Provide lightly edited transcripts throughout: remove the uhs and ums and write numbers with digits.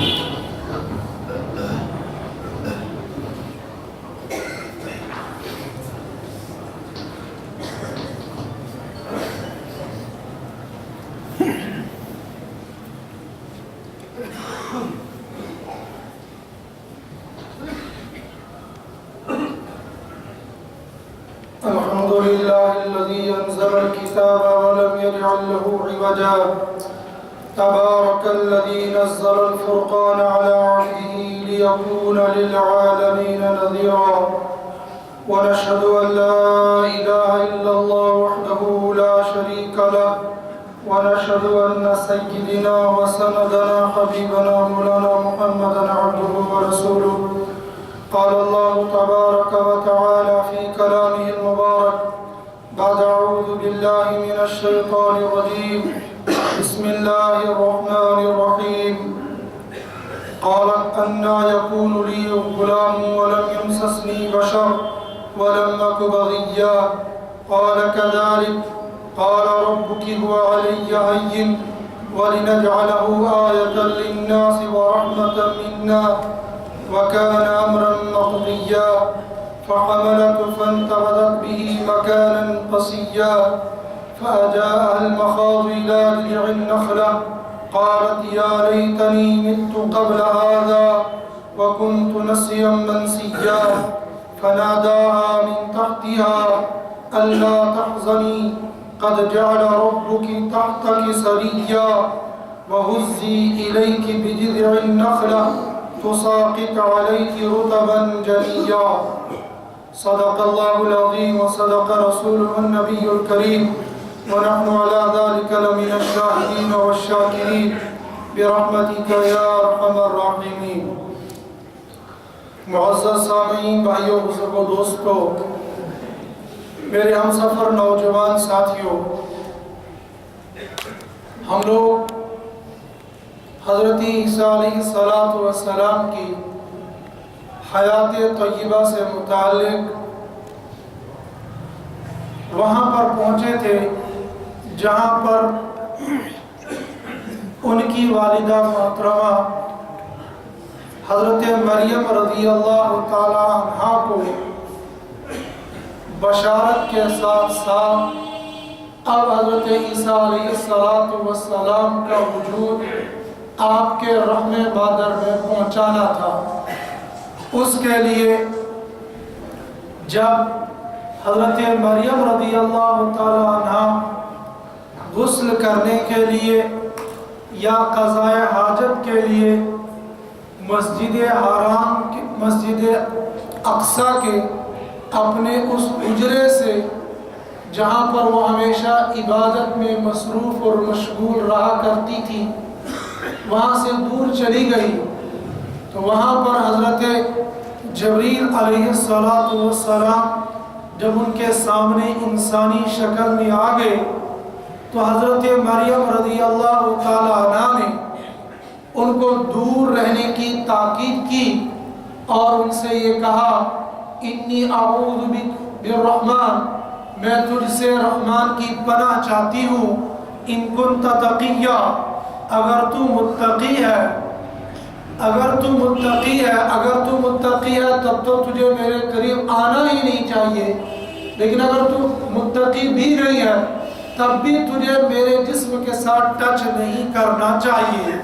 الحمد لله الذي أنزل الكتاب ولم يجعل له عوجا تبارك الذي نزل الفرقان على عبده ليكون للعالمين نذيرا ونشهد أن لا إله إلا الله وحده لا شريك له ونشهد أن سيدنا وسندنا حبيبنا مولانا محمدا عبده ورسوله قال الله تبارك وتعالى في كلامه المبارك بعد أعوذ بالله من الشيطان الرجيم بسم الله الرحمن الرحيم قالت أنى يكون لي غلام ولم يمسسني بشر ولم أك بغيا قال كذلك قال ربك هو علي هين ولنجعله آية للناس ورحمة منا وكان أمرا مقضيا فحملته فانتبذت به مكانا قصيا فأجاءها المخاض إلى جذع النخلة قالت يا ليتني مت قبل هذا وكنت نسيا منسيا فناداها من تحتها ألا تحزني قد جعل ربك تحتك سريا وهزي إليك بجذع النخلة تساقط عليك رطبا جنيا صدق الله العظيم وصدق رسوله النبي الكريم ونحن على ذلك لمن الشاهدين والشاكرين برحمتك يا أرحم الراحمين. معزز سامعین، بھائیوں، بزرگوں، دوستوں، میرے ہم سفر نوجوان ساتھیوں، ہم لوگ حضرت عیسیٰ علیہ السلام کی حیات طیبہ سے متعلق وہاں پر پہنچے تھے جہاں پر ان کی والدہ محترمہ حضرت مریم رضی اللہ تعالی عنہا کو بشارت کے ساتھ ساتھ اب حضرت عیسیٰ علیہ السلام کا وجود آپ کے رحم مادر میں پہنچانا تھا. اس کے لیے جب حضرت مریم رضی اللہ تعالی عنہ غسل کرنے کے لیے یا قضاء حاجت کے لیے مسجد حرام مسجد اقصی کے اپنے اس حجرے سے جہاں پر وہ ہمیشہ عبادت میں مصروف اور مشغول رہا کرتی تھی وہاں سے دور چلی گئی تو وہاں پر حضرت جبریل علیہ السلام جب ان کے سامنے انسانی شکل میں آ گئے تو حضرت مریم رضی اللہ تعالی عنہ نے ان کو دور رہنے کی تاکید کی اور ان سے یہ کہا انی اعوذ بک بالرحمن، میں تجھ سے رحمان کی پناہ چاہتی ہوں، ان کنت تقیہ، اگر تو متقی ہے اگر تو متقی ہے تب تو تجھے میرے قریب آنا ہی نہیں چاہیے، لیکن اگر تو متقی بھی نہیں ہے تب بھی تجھے میرے جسم کے ساتھ ٹچ نہیں کرنا چاہیے.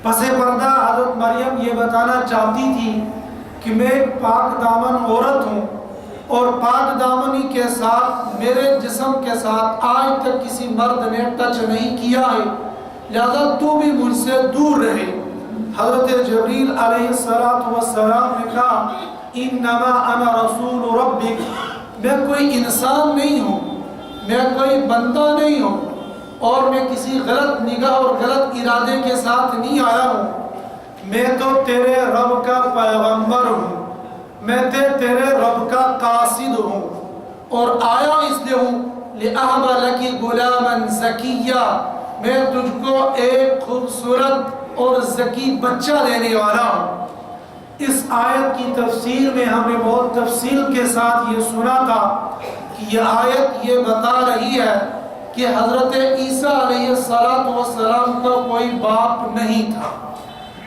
پس پردہ حضرت مریم یہ بتانا چاہتی تھی کہ میں ایک پاک دامن عورت ہوں اور پاک دامنی کے ساتھ میرے جسم کے ساتھ آج تک کسی مرد نے ٹچ نہیں کیا ہے، لہذا تو بھی مجھ سے دور رہے. حضرت جبریل علیہ السلام نے کہا انما انا رسول ربک، میں کوئی انسان نہیں ہوں، میں کوئی بندہ نہیں ہوں اور میں کسی غلط نگاہ اور غلط ارادے کے ساتھ نہیں آیا ہوں، میں تو تیرے رب کا پیغمبر ہوں، میں تیرے رب کا قاصد ہوں اور آیا اس لیے ہوں لِأَهْبَ لَكِ غُلَامًا زَكِيًّا، میں تجھ کو ایک خوبصورت اور ذکی بچہ دینے والا ہوں. اس آیت کی تفسیر میں ہم نے بہت تفصیل کے ساتھ یہ سنا تھا کہ یہ آیت یہ بتا رہی ہے کہ حضرت عیسیٰ علیہ السلام کا کوئی باپ نہیں تھا،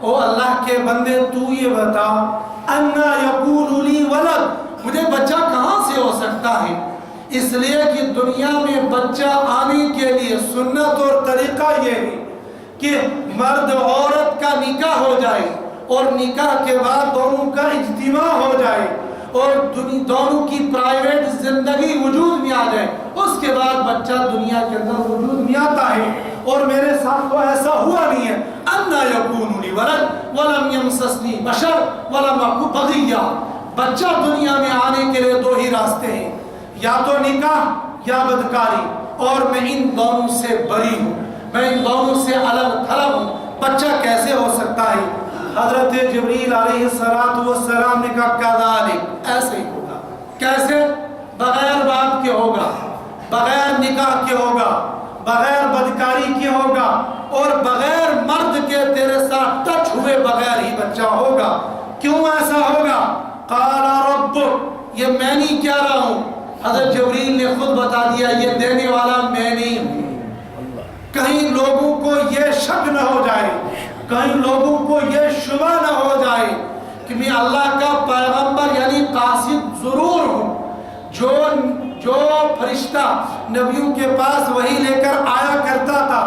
او اللہ کے بندے تو یہ بتا انا یکون لی ولد، مجھے بچہ کہاں سے ہو سکتا ہے؟ اس لیے کہ دنیا میں بچہ آنے کے لیے سنت اور طریقہ یہ ہے کہ مرد عورت کا نکاح ہو جائے اور نکاح کے بعد دونوں کا اجتماع ہو جائے اور دونوں کی پرائیویٹ زندگی وجود میں آ جائے، اس کے بعد بچہ دنیا کے اندر وجود میں آتا ہے۔ اور میرے ساتھ تو ایسا ہوا نہیں ہے۔ انا یکون لی ولد ولم یمسسنی بشر ولم اکو بغیا، بچہ دنیا میں آنے کے لیے دو ہی راستے ہیں، یا تو نکاح یا بدکاری، اور میں ان دونوں سے بری ہوں، میں ان دونوں سے الگ تھلگ ہوں، بچہ کیسے ہو سکتا ہے؟ حضرت جبریل علیہ السلام نے کہا کذالک، ایسے ہی ہوگا۔ کیسے؟ بغیر باپ کے ہوگا، بغیر نکاح کے ہوگا، بغیر بدکاری کے ہوگا، اور بغیر مرد کے تیرے ساتھ ٹچ ہوئے بغیر ہی بچہ ہوگا۔ کیوں ایسا ہوگا؟ قال ربک، یہ میں نہیں کہہ رہا ہوں، حضرت جبریل نے خود بتا دیا یہ دینے والا میں نہیں ہوں۔ کہیں لوگوں کو یہ شک نہ ہو جائے، کہیں لوگوں کو یہ شبہ نہ ہو جائے کہ میں اللہ کا پیغمبر یعنی قاصد ضرور ہوں، جو فرشتہ نبیوں کے پاس وحی لے کر آیا کرتا تھا،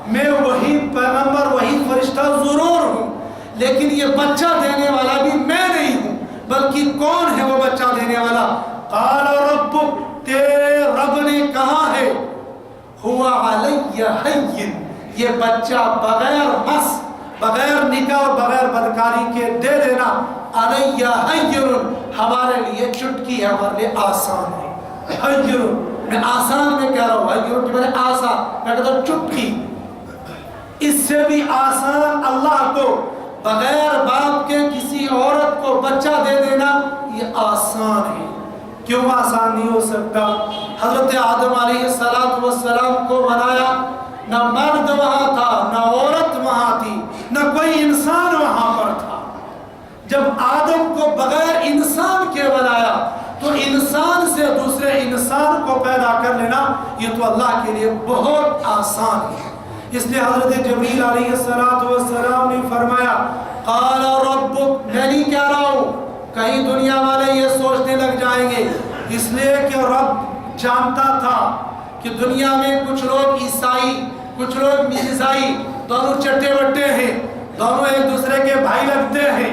میں وہی پیغمبر وہی فرشتہ ضرور ہوں، لیکن یہ بچہ دینے والا بھی میں نہیں ہوں، بلکہ کون ہے وہ بچہ دینے والا؟ قال ربک، تیرے رب نے کہا ہے، ہوا علی حین، یہ بچہ بغیر مس، بغیر نکاح اور بغیر بدکاری کے دے دینا، علی حین، ہمارے لیے چٹکی ہے، ہمارے لیے آسان ہے۔ حین، میں آسان میں کہہ رہا ہوں، حین کہ میں نے آسان، میں کہتا ہوں چٹکی، اس سے بھی آسان اللہ کو بغیر باپ کے کسی عورت کو بچہ دے دینا، یہ آسان ہے۔ کیوں آسان نہیں ہو سکتا؟ حضرت آدم علیہ السلام کو بنایا، نہ مرد وہاں تھا، نہ عورت وہاں تھی، نہ کوئی انسان وہاں پر تھا۔ جب آدم کو بغیر انسان کے بنایا تو انسان سے دوسرے انسان کو پیدا کر لینا یہ تو اللہ کے لیے بہت آسان ہے۔ اس لیے حضرت جبریل علیہ السلام نے فرمایا قال ربک، میں نہیں کہہ رہا ہوں، کہیں دنیا والے یہ سوچنے لگ جائیں گے، اس لیے کہ رب جانتا تھا کہ دنیا میں کچھ لوگ عیسائی، کچھ لوگ مرزائی، دونوں چٹے بٹے ہیں، دونوں ایک دوسرے کے بھائی لگتے ہیں،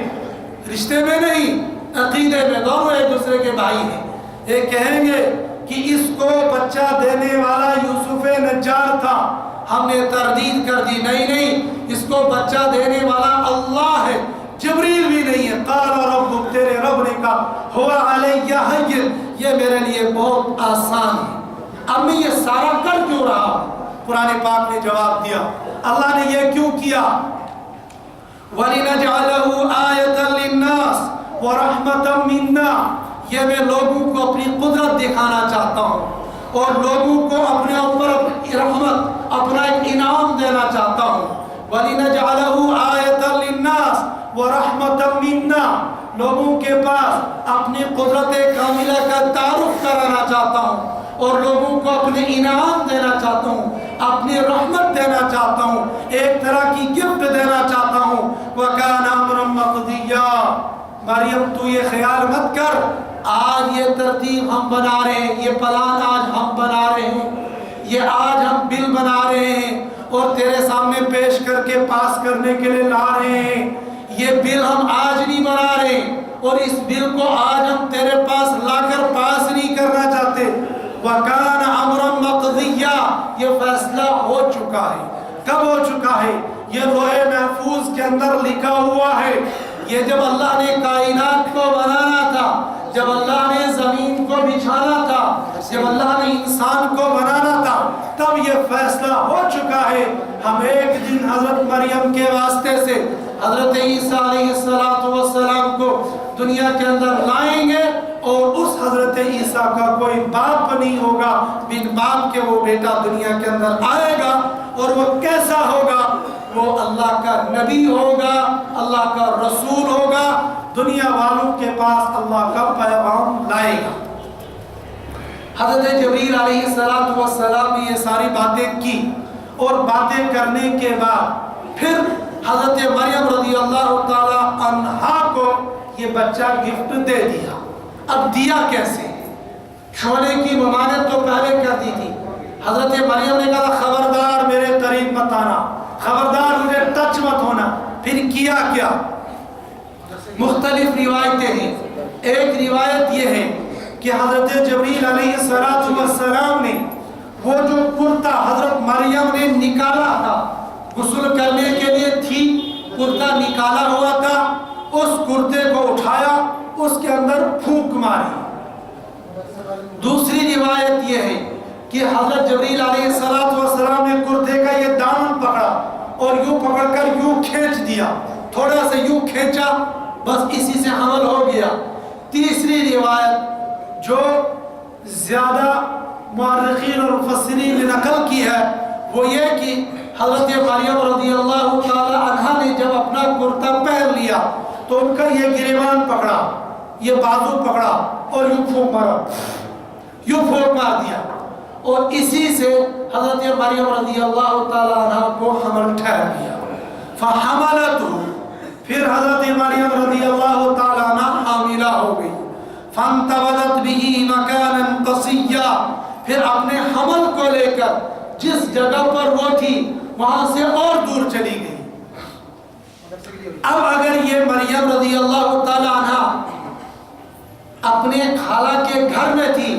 رشتے میں نہیں عقیدے میں دونوں ایک دوسرے کے بھائی ہیں۔ یہ کہیں گے کہ اس کو بچہ دینے والا یوسف نجار تھا، ہم نے تردید کر دی، نہیں نہیں، اس کو بچہ دینے والا اللہ ہے، جبریل بھی نہیں ہے۔ قال ربک، تیرے رب نے کہا ہوا علی حین، یہ میرے لیے بہت آسان ہے۔ اب میں یہ سارا کر کیوں رہا ہوں؟ قرآن پاک نے جواب دیا، اللہ نے یہ کیوں کیا؟ وَلِنَجْعَلَهُ آیَةً لِلنَّاسِ وَرَحْمَةً مِنَّا، یہ میں لوگوں کو اپنی قدرت دکھانا چاہتا ہوں اور لوگوں کو اپنے اوپر رحمت، اپنا ایک انعام دینا چاہتا ہوں۔ وَلِنَجْعَلَهُ آیَةً لِلنَّاسِ وَرَحْمَةً مِنَّا، لوگوں کے پاس اپنی قدرت کاملہ کا تعارف کرانا چاہتا ہوں اور لوگوں کو اپنے انعام دینا چاہتا ہوں، اپنی رحمت دینا چاہتا ہوں، ایک طرح کی گفٹ دینا چاہتا ہوں۔ وَكَانَ أَمْرًا مَقْضِيًّا، مریم تو یہ خیال مت کر آج یہ ترتیب ہم بنا رہے ہیں، یہ پلان آج ہم بنا رہے ہیں، یہ آج ہم بل بنا رہے ہیں اور تیرے سامنے پیش کر کے پاس کرنے کے لیے لا رہے ہیں، یہ بل ہم آج نہیں بنا رہے اور اس بل کو آج ہم تیرے پاس لا کر پاس نہیں کرنا چاہتے۔ وَكَانَ أَمْرًا مَقْضِيًّا، یہ فیصلہ ہو چکا ہے۔ کب ہو چکا ہے؟ یہ لوح محفوظ کے اندر لکھا ہوا ہے۔ یہ جب اللہ نے کائنات کو بنانا تھا، جب اللہ نے زمین کو بچھانا تھا، جب اللہ نے انسان کو بنانا تھا، تب یہ فیصلہ ہو چکا ہے۔ ہم ایک دن حضرت مریم کے واسطے سے حضرت عیسیٰ علیہ السلام کو دنیا کے اندر لائیں گے اور اس حضرت عیسیٰ کا کوئی باپ نہیں ہوگا، بن باپ کے وہ بیٹا دنیا کے اندر آئے گا اور وہ کیسا ہوگا؟ وہ اللہ کا نبی ہوگا، اللہ کا رسول ہوگا، دنیا والوں کے پاس اللہ کا پیغام لائے گا۔ حضرت جبریل علیہ السلام نے یہ ساری باتیں کی اور باتیں کرنے کے بعد پھر حضرت مریم رضی اللہ تعالی عنہا کو یہ بچہ گفٹ دے دیا. اب دیا کیسے؟ چھونے کی ممانعت تو پہلے کر دی تھی. حضرت مریم نے کہا خبردار میرے قریب مت آنا، خبردار مجھے ٹچ مت ہونا. پھر کیا کیا؟ مختلف روایتیں ہیں. ایک روایت یہ ہے کہ حضرت جبریل علیہ السلام نے وہ جو کرتا حضرت مریم نے نکالا تھا، غسل کرنے کے لیے تھی، کرتا نکالا ہوا تھا، اس کرتے کو اٹھایا، اس کے اندر پھونک ماری. دوسری روایت یہ ہے کہ حضرت جبریل علیہ السلام نے کرتے کا یہ دامن پکڑا اور یوں پکڑ کر یوں کھینچ دیا، تھوڑا سا یوں کھینچا، بس اسی سے حمل ہو گیا. تیسری روایت جو زیادہ مورخین اور مفسرین نے نقل کی ہے وہ یہ کہ حضرت مریم رضی اللہ تعالی عنہا نے جب اپنا کرتا پہن لیا تو ان کا یہ گریبان پکڑا، یہ بازو پکڑا اور یوں پھونک مارا، یوں پھونک مار دیا، اور اسی سے حضرت مریم رضی اللہ تعالی عنہا کو حمل ٹھہر گیا. فحملته، پھر حضرت مریم رضی اللہ تعالی عنہ حاملہ ہو گئی. فانتبذت به مکانا قصیا، پھر اپنے حمل کو لے کر جس جگہ پر وہ تھی وہاں سے اور دور چلی گئی. اب اگر یہ مریم رضی اللہ تعالی عنہ اپنے خالہ کے گھر میں تھی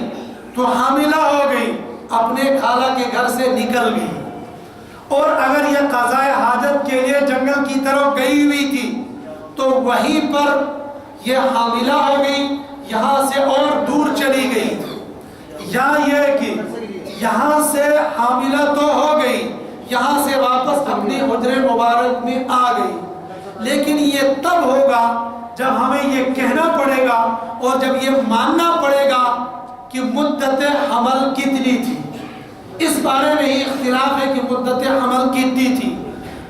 تو حاملہ ہو گئی، اپنے خالہ کے گھر سے نکل گئی. اور اگر یہ قضاء حاجت کے لیے جنگل کی طرف گئی ہوئی تھی تو وہیں پر یہ حاملہ ہو گئی، یہاں سے اور دور چلی گئی. یا یہ کہ یہاں سے حاملہ تو ہو گئی، یہاں سے واپس اپنے حجرے مبارک میں آ گئی، لیکن یہ تب ہوگا جب ہمیں یہ کہنا پڑے گا اور جب یہ ماننا پڑے گا کہ مدت حمل کتنی تھی. اس بارے میں ہی اختلاف ہے کہ مدت حمل کتنی تھی.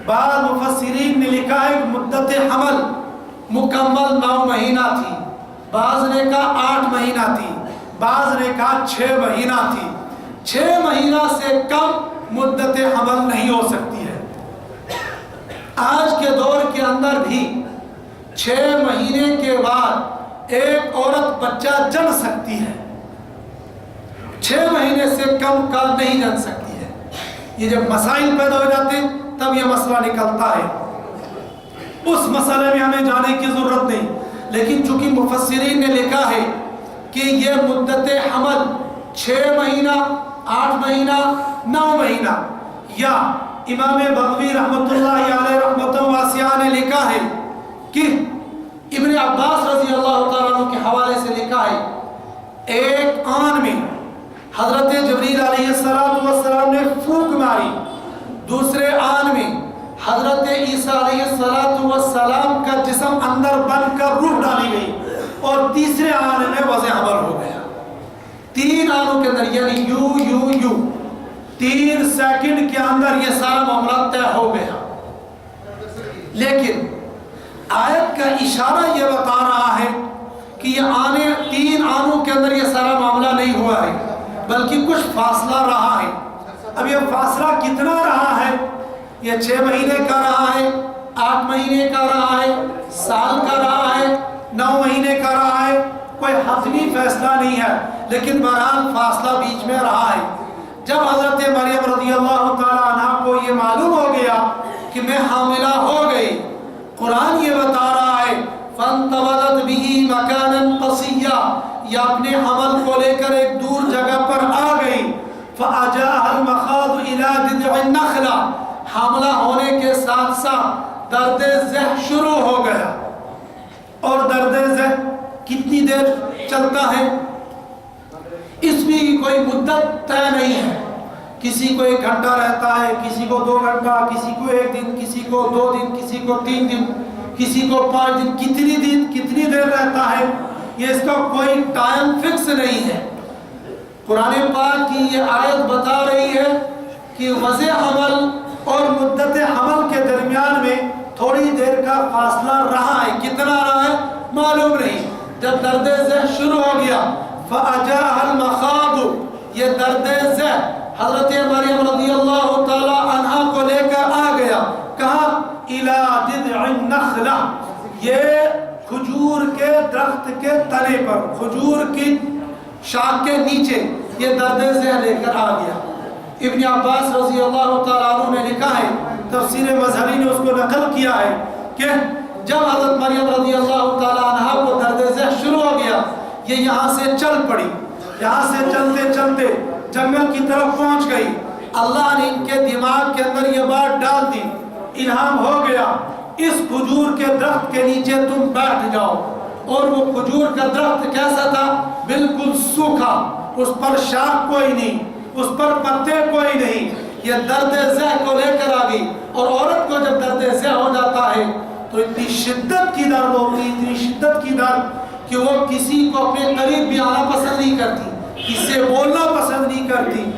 بعض مفسرین نے لکھا ہے کہ مدت حمل مکمل 9 مہینہ تھی، بعض نے کہا 8 مہینہ تھی، بعض نے کہا 6 مہینہ تھی. 6 مہینہ سے کم مدت حمل نہیں ہو سکتی ہے. آج کے دور کے اندر بھی 6 مہینے کے بعد ایک عورت بچہ جن سکتی ہے، 6 مہینے سے کم کا نہیں جن سکتی ہے. یہ جب مسائل پیدا ہو جاتے ہیں تب یہ مسئلہ نکلتا ہے، اس مسئلے میں ہمیں جانے کی ضرورت نہیں. لیکن چونکہ مفسرین نے لکھا ہے کہ یہ مدت حمل 6 مہینہ، 8 مہینہ، 9 مہینہ، یا امام بغوی رحمۃ اللہ علیہ رحمۃ واسعہ نے لکھا ہے کہ ابن عباس رضی اللہ تعالیٰ عنہ کے حوالے سے لکھا ہے ایک آن میں حضرت جبریل علیہ السلام نے پھونک ماری، دوسرے آن میں حضرت عیسیٰ علیہ السلام کا جسم اندر بن کر روح ڈالی گئی، اور تیسرے آن میں وضع حمل ہو گیا. 3 آنوں کے اندر یعنی یو 3 سیکنڈ کے اندر یہ سارا معاملہ طے ہو گیا. لیکن آیت کا اشارہ یہ بتا رہا ہے کہ یہ 3 آنوں کے اندر یہ سارا معاملہ نہیں ہوا ہے، بلکہ کچھ فاصلہ رہا ہے. اب یہ فاصلہ کتنا رہا ہے؟ یہ 6 مہینے کا رہا ہے، 8 مہینے کا رہا ہے، سال کا رہا ہے، 9 مہینے کا رہا ہے، کوئی حتمی فیصلہ نہیں ہے، لیکن بہرحال فاصلہ بیچ میں رہا ہے. جب حضرت مریم رضی اللہ تعالیٰ عنہ کو یہ معلوم ہو گیا کہ میں حاملہ ہو گئی، قرآن یہ بتا رہا ہے فَانْتَبَذَتْ بِهِ مَكَانًا قَصِيًّا، یہ اپنے حمل کو لے کر ایک دور جگہ پر آ گئی. فَأَجَاءَهَا الْمَخَاضُ إِلَى جِذْعِ النَّخْلَةِ، حاملہ ہونے کے ساتھ ساتھ درد ذہ شروع ہو گیا. اور درد ذہ کتنی دیر چلتا ہے اس میں کوئی مدت طے نہیں ہے. کسی کو 1 گھنٹہ رہتا ہے، کسی کو 2 گھنٹہ، کسی کو 1 دن، کسی کو 2 دن، کسی کو 3 دن، کسی کو 5 دن. کتنی دیر رہتا ہے یہ اس کا کوئی ٹائم فکس نہیں ہے. قرآن پاک کی یہ آیت بتا رہی ہے کہ وضع حمل اور مدت حمل کے درمیان میں تھوڑی دیر کا فاصلہ رہا ہے. کتنا رہا ہے معلوم نہیں. جب درد ذہ شروع ہو گیا فَأَجَاءَهَا الْمَخَاضُ، یہ درد ذہ حضرت مریم رضی اللہ تعالی عنہا کو لے کر آ گیا. کہا الی جذع النخلہ، یہ کھجور کے درخت کے تنے پر، کھجور کی شاخ کے نیچے یہ درد ذہن لے کر آ گیا۔ ابن عباس رضی اللہ تعالیٰ عنہ نے لکھا ہے، تفسیر مظہری نے اس کو نقل کیا ہے کہ جب حضرت مریم رضی اللہ تعالیٰ عنہ کو درد ذہن شروع ہو گیا، یہ یہاں سے چل پڑی، یہاں سے چلتے چلتے جنگل کی طرف پہنچ گئی۔ اللہ نے ان کے دماغ کے اندر یہ بات ڈال دی، الہام ہو گیا اس کھجور کے درخت کے نیچے تم بیٹھ جاؤ۔ اور وہ کھجور کا درخت کیسا تھا؟ بالکل سوکھا، اس پر شاخ کوئی نہیں، اس پر پتے کوئی نہیں۔ یہ درد ذہ کو لے کر آ گئی، اور عورت کو جب درد ذہ ہو جاتا ہے تو اتنی شدت کی درد ہوتی، اتنی شدت کی درد کہ وہ کسی کو اپنے قریب بھی آنا پسند نہیں کرتی، کسی سے بولنا پسند نہیں کرتی۔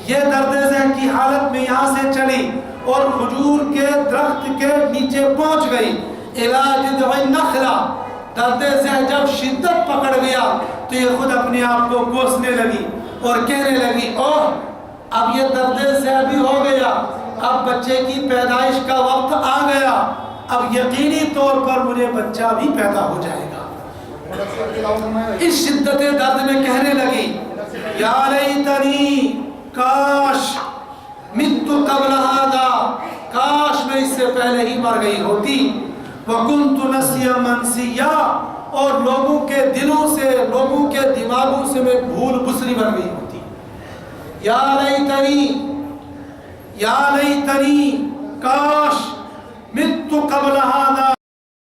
یہ درد ذہن کی حالت میں یہاں سے چلی اور کھجور کے درخت کے نیچے پہنچ گئی۔ الی جذع النخلہ، درد ذہن جب شدت پکڑ گیا تو یہ خود اپنے آپ کو کوسنے لگی اور کہنے لگی اوہ اب یہ درد ذہن بھی ہو گیا، اب بچے کی پیدائش کا وقت آ گیا، اب یقینی طور پر مجھے بچہ بھی پیدا ہو جائے گا۔ اس شدت درد میں کہنے لگی یا لیتنی، کاش مت قبل ھذا، کاش میں اس سے پہلے ہی مر گئی ہوتی، وکنت نسیا منسیا، اور لوگوں کے دلوں سے، لوگوں کے دماغوں سے میں بھول بسری بن گئی ہوتی۔ یا لیتنی، یا لیتنی، کاش مت قبل ھذا